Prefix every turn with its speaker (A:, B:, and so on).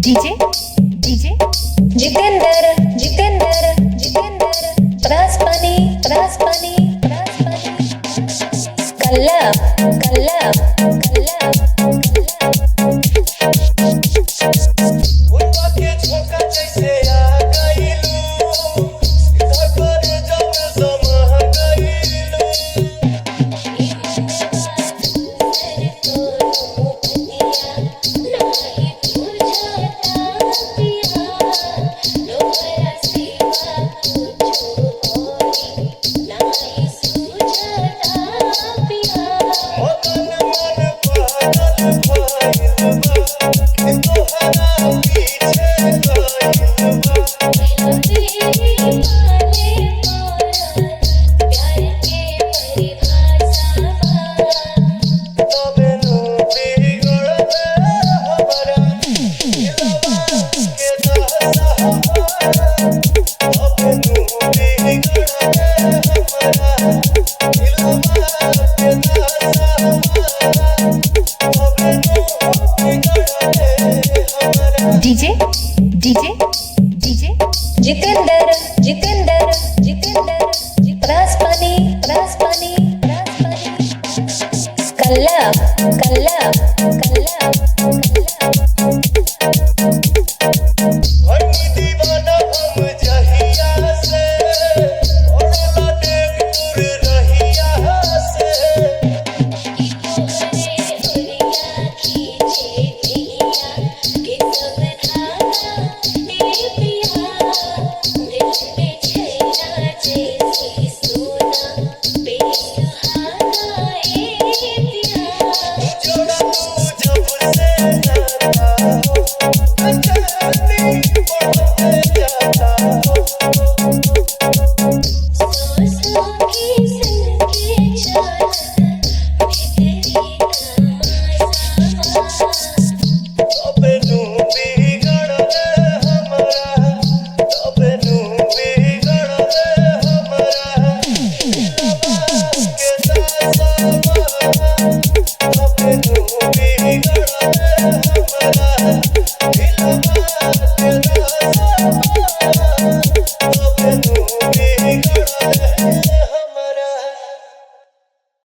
A: DJ DJ
B: Jitendra Jitendra Jitendra रासपानी रासपानी रासपानी कल्ला कल्ला कल्ला
C: फुलवा के झोंका जैसे आ गइलू सीधा पर जब समा गइलू ओ तन मन पागल भइल बा तोहरा पीछे गइल बा तबे नु बिगड़ले हमरा दिलवा के दशा तबे नु बिगड़ले हमरा दिलवा के दशा तबे नु बिगड़ले हमरा
A: डीजे डीजे डीजे
B: जितेंद्र